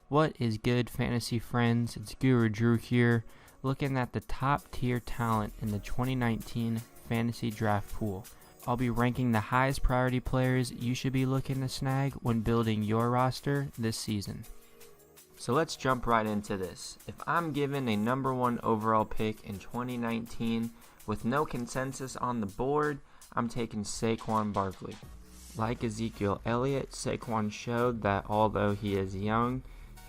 What is good, fantasy friends? It's Guru Drew here, looking at the top tier talent in the 2019 fantasy draft pool. I'll be ranking the highest priority players you should be looking to snag when building your roster this season. So let's jump right into this. If I'm given a number one overall pick in 2019 with no consensus on the board, I'm taking Saquon Barkley. Like Ezekiel Elliott, Saquon showed that although he is young,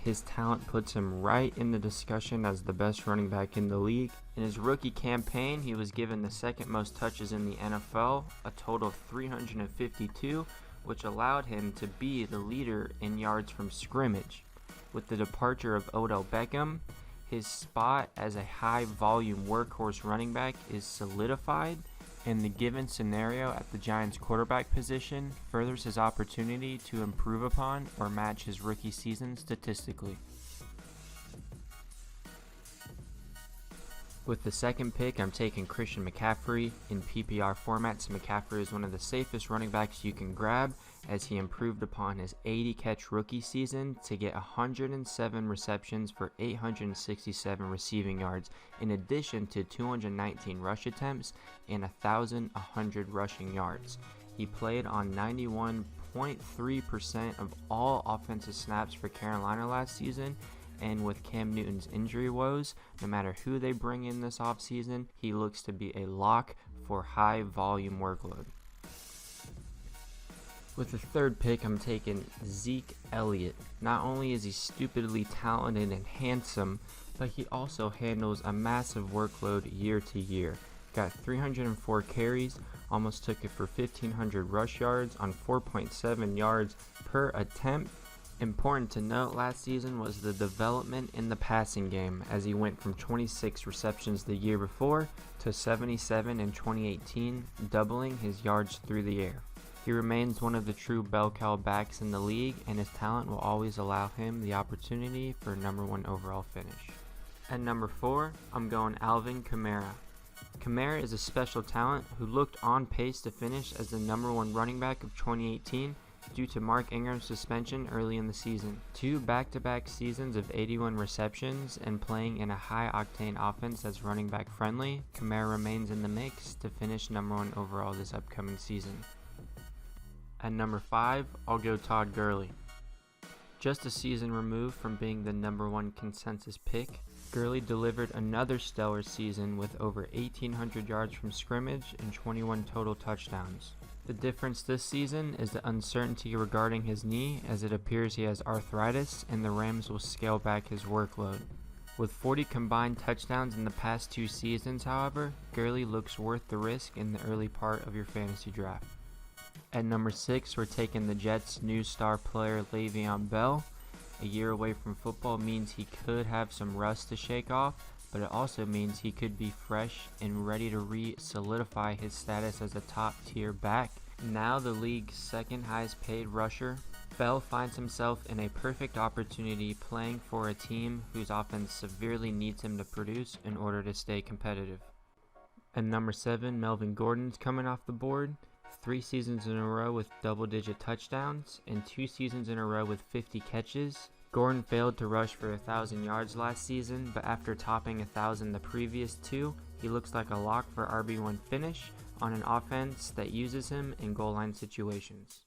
his talent puts him right in the discussion as the best running back in the league. In his rookie campaign, he was given the second most touches in the NFL, a total of 352, which allowed him to be the leader in yards from scrimmage. With the departure of Odell Beckham, his spot as a high-volume workhorse running back is solidified, and the given scenario at the Giants' quarterback position furthers his opportunity to improve upon or match his rookie season statistically. With the second pick, I'm taking Christian McCaffrey. In PPR formats, McCaffrey is one of the safest running backs you can grab, as he improved upon his 80-catch rookie season to get 107 receptions for 867 receiving yards, in addition to 219 rush attempts and 1,100 rushing yards. He played on 91.3% of all offensive snaps for Carolina last season, and with Cam Newton's injury woes, no matter who they bring in this offseason, he looks to be a lock for high volume workload. With the third pick, I'm taking Zeke Elliott. Not only is he stupidly talented and handsome, but he also handles a massive workload year to year. Got 304 carries, almost took it for 1,500 rush yards on 4.7 yards per attempt. Important to note last season was the development in the passing game, as he went from 26 receptions the year before to 77 in 2018, doubling his yards through the air. He remains one of the true bell cow backs in the league, and his talent will always allow him the opportunity for a number one overall finish. At number 4, I'm going Alvin Kamara. Kamara is a special talent who looked on pace to finish as the number one running back of 2018 due to Mark Ingram's suspension early in the season. 2 back-to-back seasons of 81 receptions and playing in a high-octane offense that's running back friendly, Kamara remains in the mix to finish number one overall this upcoming season. At number 5, I'll go Todd Gurley. Just a season removed from being the number one consensus pick, Gurley delivered another stellar season with over 1,800 yards from scrimmage and 21 total touchdowns. The difference this season is the uncertainty regarding his knee, as it appears he has arthritis and the Rams will scale back his workload. With 40 combined touchdowns in the past 2 seasons, however, Gurley looks worth the risk in the early part of your fantasy draft. At number 6, we're taking the Jets' new star player Le'Veon Bell. A year away from football means he could have some rust to shake off, but it also means he could be fresh and ready to re-solidify his status as a top-tier back. Now the league's second highest paid rusher, Bell finds himself in a perfect opportunity playing for a team whose offense severely needs him to produce in order to stay competitive. At number 7, Melvin Gordon's coming off the board. 3 seasons in a row with double-digit touchdowns and 2 seasons in a row with 50 catches. Gordon failed to rush for 1,000 yards last season, but after topping 1,000 the previous 2, he looks like a lock for RB1 finish on an offense that uses him in goal line situations.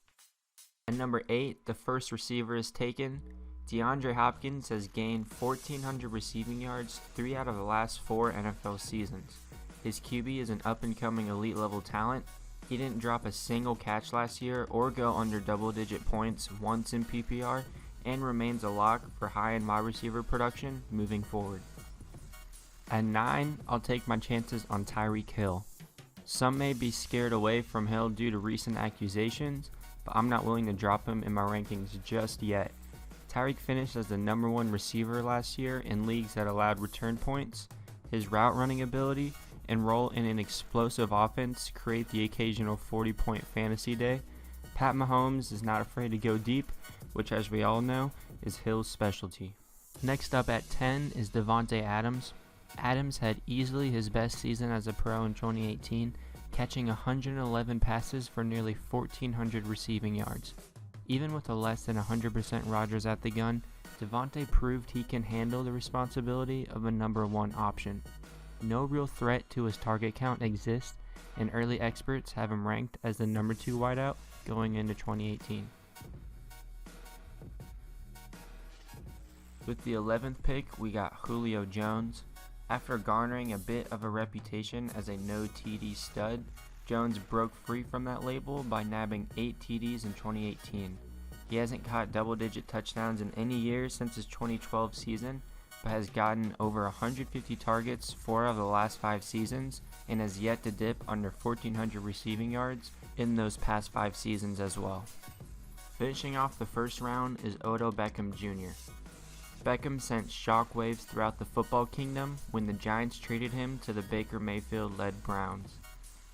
At number 8, the first receiver is taken. DeAndre Hopkins has gained 1,400 receiving yards 3 out of the last 4 NFL seasons. His QB is an up-and-coming elite-level talent. He didn't drop a single catch last year or go under double-digit points once in PPR, and remains a lock for high-end wide receiver production moving forward. At 9, I'll take my chances on Tyreek Hill. Some may be scared away from Hill due to recent accusations, but I'm not willing to drop him in my rankings just yet. Tyreek finished as the number 1 receiver last year in leagues that allowed return points. His route running ability and role in an explosive offense create the occasional 40-point fantasy day. Pat Mahomes is not afraid to go deep, which, as we all know, is Hill's specialty. Next up at 10 is Devontae Adams. Adams had easily his best season as a pro in 2018, catching 111 passes for nearly 1,400 receiving yards. Even with a less than 100% Rodgers at the gun, Devontae proved he can handle the responsibility of a number one option. No real threat to his target count exists, and early experts have him ranked as the number 2 wideout going into 2018. With the 11th pick, we got Julio Jones. After garnering a bit of a reputation as a no TD stud, Jones broke free from that label by nabbing 8 TDs in 2018. He hasn't caught double-digit touchdowns in any year since his 2012 season, but has gotten over 150 targets 4 of the last 5 seasons and has yet to dip under 1,400 receiving yards in those past 5 seasons as well. Finishing off the first round is Odell Beckham Jr. Beckham sent shockwaves throughout the football kingdom when the Giants traded him to the Baker Mayfield-led Browns.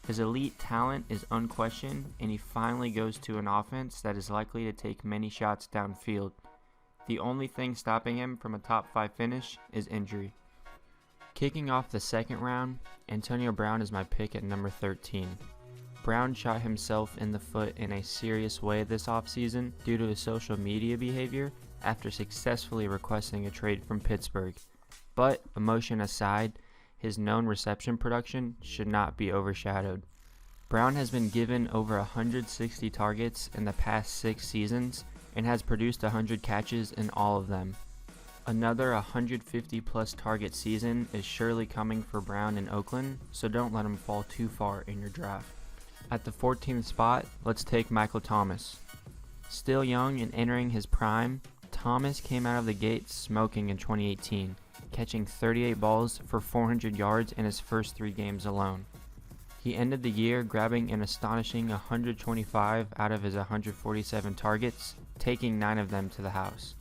His elite talent is unquestioned, and he finally goes to an offense that is likely to take many shots downfield. The only thing stopping him from a top 5 finish is injury. Kicking off the second round, Antonio Brown is my pick at number 13. Brown shot himself in the foot in a serious way this offseason due to his social media behavior after successfully requesting a trade from Pittsburgh. But, emotion aside, his known reception production should not be overshadowed. Brown has been given over 160 targets in the past 6 seasons and has produced 100 catches in all of them. Another 150 plus target season is surely coming for Brown in Oakland, so don't let him fall too far in your draft. At the 14th spot, let's take Michael Thomas. Still young and entering his prime, Thomas came out of the gate smoking in 2018, catching 38 balls for 400 yards in his first 3 games alone. He ended the year grabbing an astonishing 125 out of his 147 targets, taking 9 of them to the house.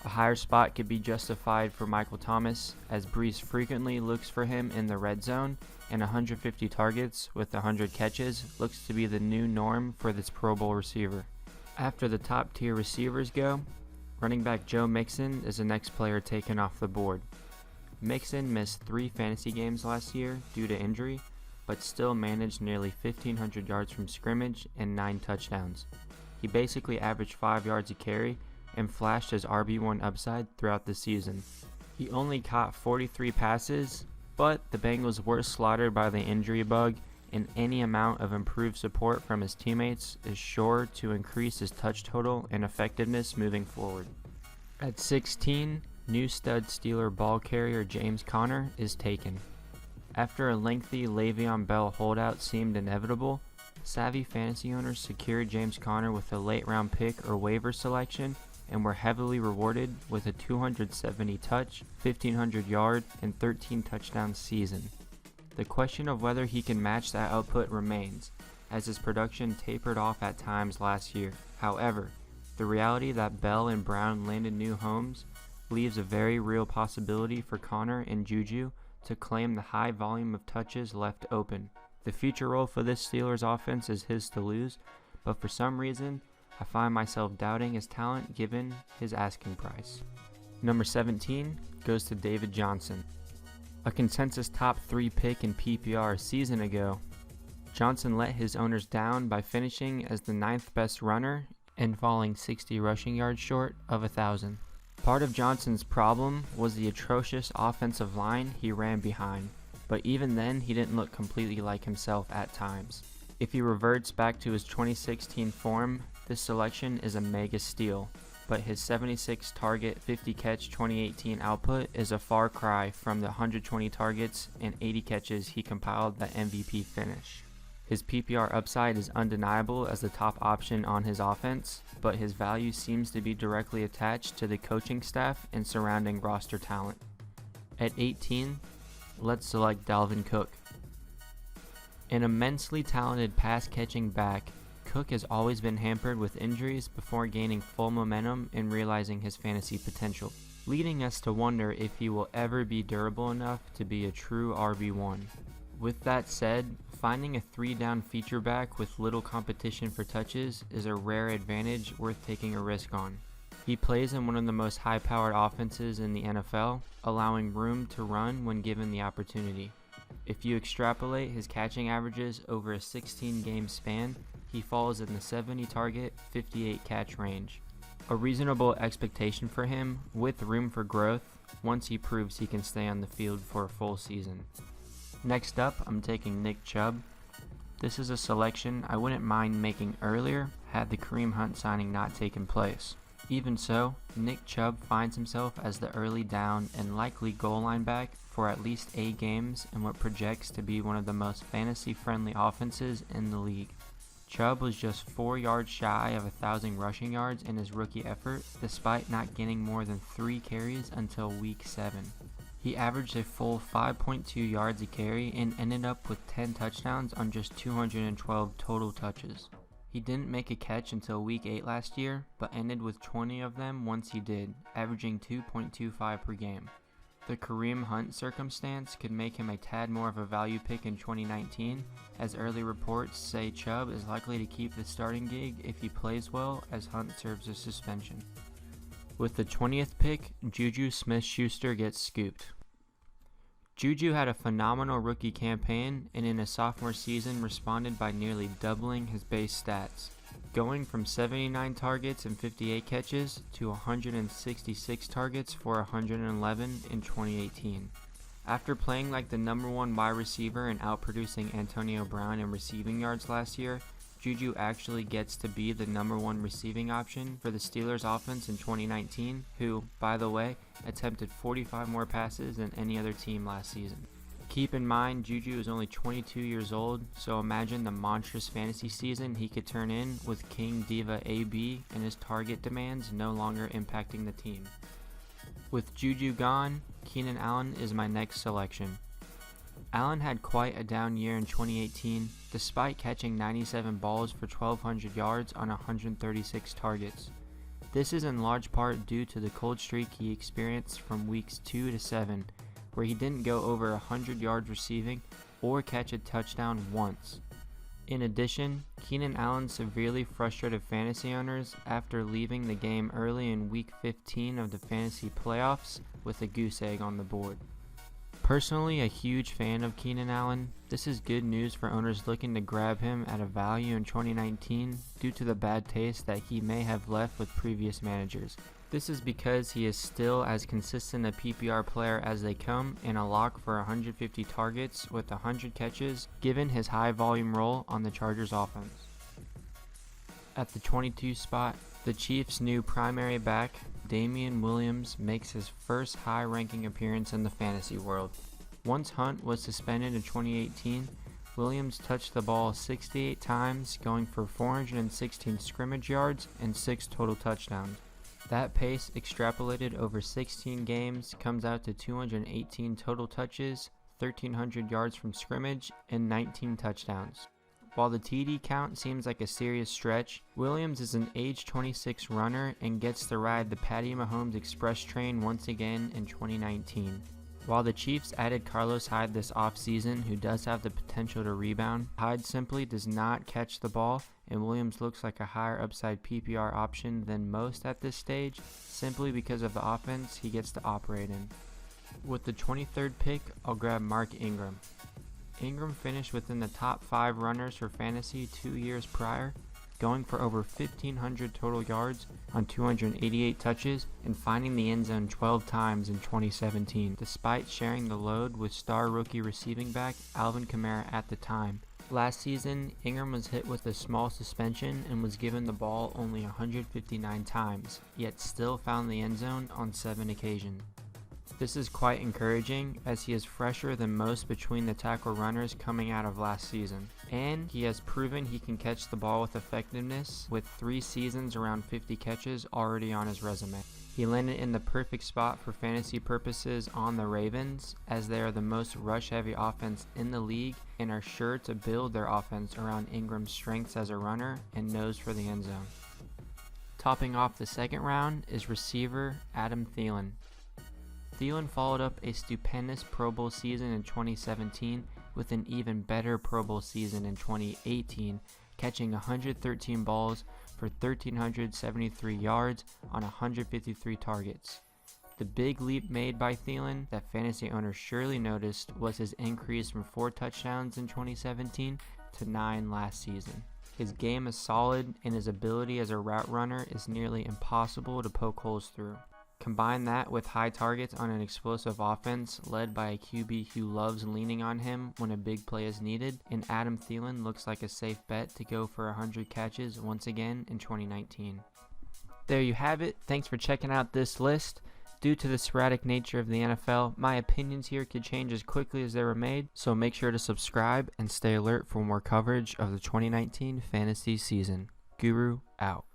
A higher spot could be justified for Michael Thomas, as Brees frequently looks for him in the red zone, and 150 targets with 100 catches looks to be the new norm for this Pro Bowl receiver. After the top tier receivers go, running back Joe Mixon is the next player taken off the board. Mixon missed 3 fantasy games last year due to injury, but still managed nearly 1,500 yards from scrimmage and 9 touchdowns. He basically averaged 5 yards a carry and flashed his RB1 upside throughout the season. He only caught 43 passes, but the Bengals were slaughtered by the injury bug, and any amount of improved support from his teammates is sure to increase his touch total and effectiveness moving forward. At 16, new stud Steeler ball carrier James Conner is taken. After a lengthy Le'Veon Bell holdout seemed inevitable, savvy fantasy owners secured James Conner with a late round pick or waiver selection and were heavily rewarded with a 270 touch, 1,500 yard, and 13 touchdown season. The question of whether he can match that output remains, as his production tapered off at times last year. However, the reality that Bell and Brown landed new homes leaves a very real possibility for Conner and Juju to claim the high volume of touches left open. The future role for this Steelers offense is his to lose, but for some reason, I find myself doubting his talent given his asking price. Number 17 goes to David Johnson. A consensus top 3 pick in PPR a season ago, Johnson let his owners down by finishing as the 9th best runner and falling 60 rushing yards short of 1,000. Part of Johnson's problem was the atrocious offensive line he ran behind, but even then he didn't look completely like himself at times. If he reverts back to his 2016 form, this selection is a mega steal, but his 76 target, 50 catch 2018 output is a far cry from the 120 targets and 80 catches he compiled that MVP finish. His PPR upside is undeniable as the top option on his offense, but his value seems to be directly attached to the coaching staff and surrounding roster talent. At 18, let's select Dalvin Cook. An immensely talented pass-catching back, Cook has always been hampered with injuries before gaining full momentum and realizing his fantasy potential, leading us to wonder if he will ever be durable enough to be a true RB1. With that said, finding a 3-down feature back with little competition for touches is a rare advantage worth taking a risk on. He plays in one of the most high-powered offenses in the NFL, allowing room to run when given the opportunity. If you extrapolate his catching averages over a 16-game span, he falls in the 70 target, 58 catch range. A reasonable expectation for him, with room for growth, once he proves he can stay on the field for a full season. Next up, I'm taking Nick Chubb. This is a selection I wouldn't mind making earlier had the Kareem Hunt signing not taken place. Even so, Nick Chubb finds himself as the early down and likely goal line back for at least 8 games in what projects to be one of the most fantasy-friendly offenses in the league. Chubb was just 4 yards shy of 1,000 rushing yards in his rookie effort, despite not getting more than 3 carries until week 7. He averaged a full 5.2 yards a carry and ended up with 10 touchdowns on just 212 total touches. He didn't make a catch until week 8 last year, but ended with 20 of them once he did, averaging 2.25 per game. The Kareem Hunt circumstance could make him a tad more of a value pick in 2019, as early reports say Chubb is likely to keep the starting gig if he plays well, as Hunt serves a suspension. With the 20th pick, Juju Smith-Schuster gets scooped. Juju had a phenomenal rookie campaign and in a sophomore season responded by nearly doubling his base stats, going from 79 targets and 58 catches to 166 targets for 111 in 2018. After playing like the number 1 wide receiver and outproducing Antonio Brown in receiving yards last year, Juju actually gets to be the number 1 receiving option for the Steelers offense in 2019, who, by the way, attempted 45 more passes than any other team last season. Keep in mind, Juju is only 22 years old, so imagine the monstrous fantasy season he could turn in with King Diva AB and his target demands no longer impacting the team. With Juju gone, Keenan Allen is my next selection. Allen had quite a down year in 2018, despite catching 97 balls for 1,200 yards on 136 targets. This is in large part due to the cold streak he experienced from weeks 2 to 7, where he didn't go over 100 yards receiving or catch a touchdown once. In addition, Keenan Allen severely frustrated fantasy owners after leaving the game early in week 15 of the fantasy playoffs with a goose egg on the board. Personally a huge fan of Keenan Allen, this is good news for owners looking to grab him at a value in 2019 due to the bad taste that he may have left with previous managers. This is because he is still as consistent a PPR player as they come and a lock for 150 targets with 100 catches given his high volume role on the Chargers offense. At the 22 spot, the Chiefs' new primary back, Damian Williams, makes his first high-ranking appearance in the fantasy world. Once Hunt was suspended in 2018, Williams touched the ball 68 times, going for 416 scrimmage yards and 6 total touchdowns. That pace, extrapolated over 16 games, comes out to 218 total touches, 1,300 yards from scrimmage, and 19 touchdowns. While the TD count seems like a serious stretch, Williams is an age 26 runner and gets to ride the Patty Mahomes Express train once again in 2019. While the Chiefs added Carlos Hyde this offseason, who does have the potential to rebound, Hyde simply does not catch the ball, and Williams looks like a higher upside PPR option than most at this stage, simply because of the offense he gets to operate in. With the 23rd pick, I'll grab Mark Ingram. Ingram finished within the top 5 runners for fantasy 2 years prior, going for over 1,500 total yards on 288 touches and finding the end zone 12 times in 2017, despite sharing the load with star rookie receiving back Alvin Kamara at the time. Last season, Ingram was hit with a small suspension and was given the ball only 159 times, yet still found the end zone on 7 occasions. This is quite encouraging, as he is fresher than most between the tackle runners coming out of last season. And he has proven he can catch the ball with effectiveness, with 3 seasons around 50 catches already on his resume. He landed in the perfect spot for fantasy purposes on the Ravens, as they are the most rush-heavy offense in the league and are sure to build their offense around Ingram's strengths as a runner and nose for the end zone. Topping off the second round is receiver Adam Thielen. Thielen followed up a stupendous Pro Bowl season in 2017 with an even better Pro Bowl season in 2018, catching 113 balls for 1,373 yards on 153 targets. The big leap made by Thielen that fantasy owners surely noticed was his increase from 4 touchdowns in 2017 to 9 last season. His game is solid, and his ability as a route runner is nearly impossible to poke holes through. Combine that with high targets on an explosive offense led by a QB who loves leaning on him when a big play is needed, and Adam Thielen looks like a safe bet to go for 100 catches once again in 2019. There you have it. Thanks for checking out this list. Due to the sporadic nature of the NFL, my opinions here could change as quickly as they were made, so make sure to subscribe and stay alert for more coverage of the 2019 fantasy season. Guru out.